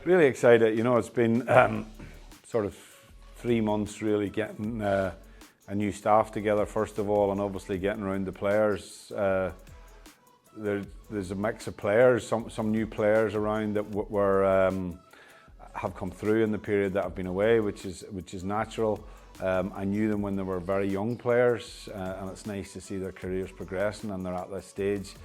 Really excited. You know, it's been sort of 3 months really getting a new staff together first of all, and obviously getting around the players. There's a mix of players, some new players around that have come through in the period that I've been away, which is natural. I knew them when they were very young players, and it's nice to see their careers progressing and they're at this stage.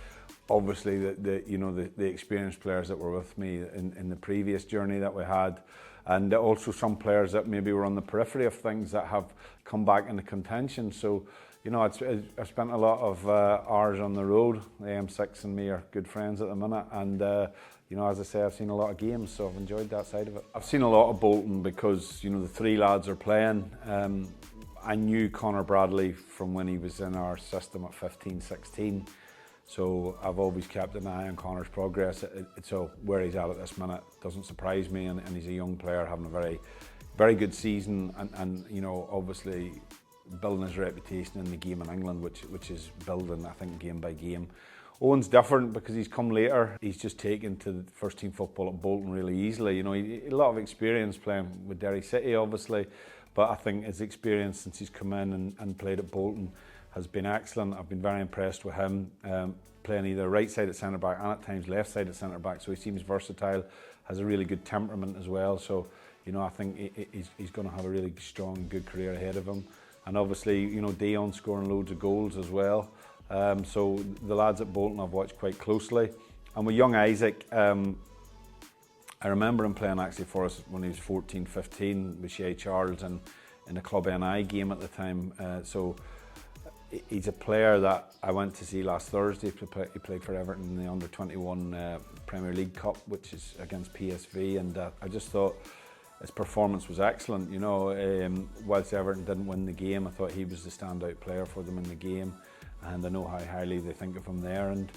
Obviously, the experienced players that were with me in the previous journey that we had, and also some players that maybe were on the periphery of things that have come back into contention. So, you know, I've spent a lot of hours on the road. The M6 and me are good friends at the minute, and you know, as I say, I've seen a lot of games, so I've enjoyed that side of it. I've seen a lot of Bolton because, you know, the three lads are playing. I knew Connor Bradley from when he was in our system at 15, 16. So I've always kept an eye on Connor's progress. So where he's at this minute doesn't surprise me, and he's a young player having a very, very good season, and you know, obviously building his reputation in the game in England, which is building, I think, game by game. Owen's different because he's come later. He's just taken to the first team football at Bolton really easily. You know, he a lot of experience playing with Derry City, obviously, but I think his experience since he's come in and played at Bolton has been excellent. I've been very impressed with him, playing either right side at centre back and at times left side at centre back. So he seems versatile, has a really good temperament as well. So, you know, I think he's going to have a really strong, good career ahead of him. And obviously, you know, Dion scoring loads of goals as well. So the lads at Bolton I've watched quite closely. And with young Isaac, I remember him playing actually for us when he was 14, 15 with Shea Charles and in a Club NI game at the time. So he's a player that I went to see last Thursday. He played for Everton in the Under-21 Premier League Cup, which is against PSV, and I just thought his performance was excellent. You know, whilst Everton didn't win the game, I thought he was the standout player for them in the game, and I know how highly they think of him there. And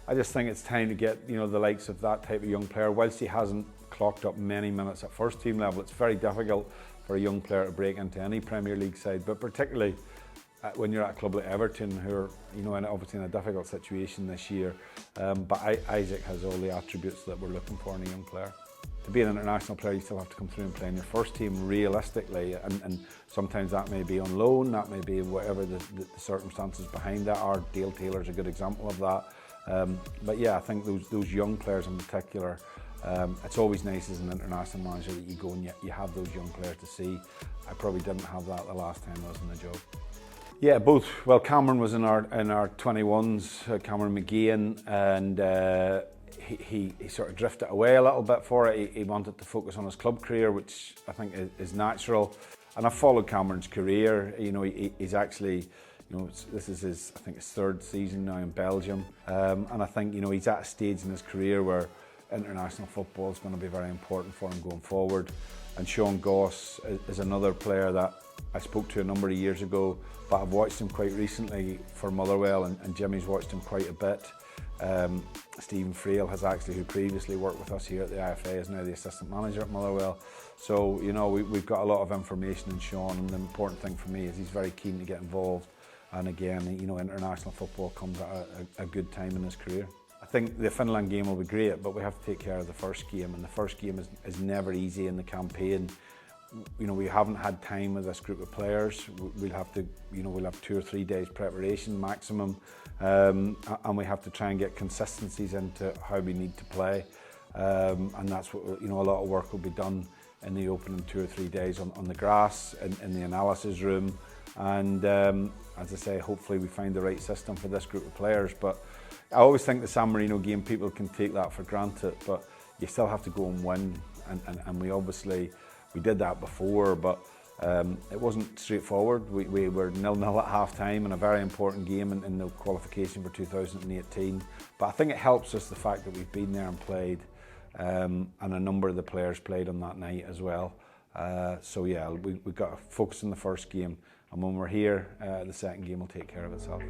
I just think it's time to get, you know, the likes of that type of young player. Whilst he hasn't clocked up many minutes at first team level, it's very difficult for a young player to break into any Premier League side, but particularly when you're at a club like Everton, who are, you know, obviously in a difficult situation this year. But Isaac has all the attributes that we're looking for in a young player. To be an international player, you still have to come through and play in your first team realistically, and sometimes that may be on loan, that may be whatever the circumstances behind that are. Dale Taylor's a good example of that. But yeah, I think those young players in particular, it's always nice as an international manager that you go and you have those young players to see. I probably didn't have that the last time I was in the job. Yeah, both. Well, Cameron was in our 21s, Cameron McGeehan, and he sort of drifted away a little bit for it. He wanted to focus on his club career, which I think is natural. And I've followed Cameron's career. You know, he's actually, you know, this is his, I think, his third season now in Belgium. And I think, you know, he's at a stage in his career where international football is going to be very important for him going forward. And Sean Goss is another player that I spoke to a number of years ago, but I've watched him quite recently for Motherwell, and Jimmy's watched him quite a bit. Stephen Frail has actually, who previously worked with us here at the IFA, is now the assistant manager at Motherwell. So, you know, we've got a lot of information in Sean, and the important thing for me is he's very keen to get involved. And again, you know, international football comes at a good time in his career. I think the Finland game will be great, but we have to take care of the first game, and the first game is never easy in the campaign. You know, we haven't had time with this group of players. We'll have to, you know, we'll have 2 or 3 days preparation maximum, and we have to try and get consistencies into how we need to play, and that's what, you know, a lot of work will be done in the opening 2 or 3 days on the grass, in the analysis room, and as I say, hopefully we find the right system for this group of players. But I always think the San Marino game, people can take that for granted, but you still have to go and win, and we obviously, we did that before, but it wasn't straightforward. We were 0-0 at half-time in a very important game in the qualification for 2018. But I think it helps us, the fact that we've been there and played, and a number of the players played on that night as well. So yeah, we've got to focus on the first game, and when we're here, the second game will take care of itself.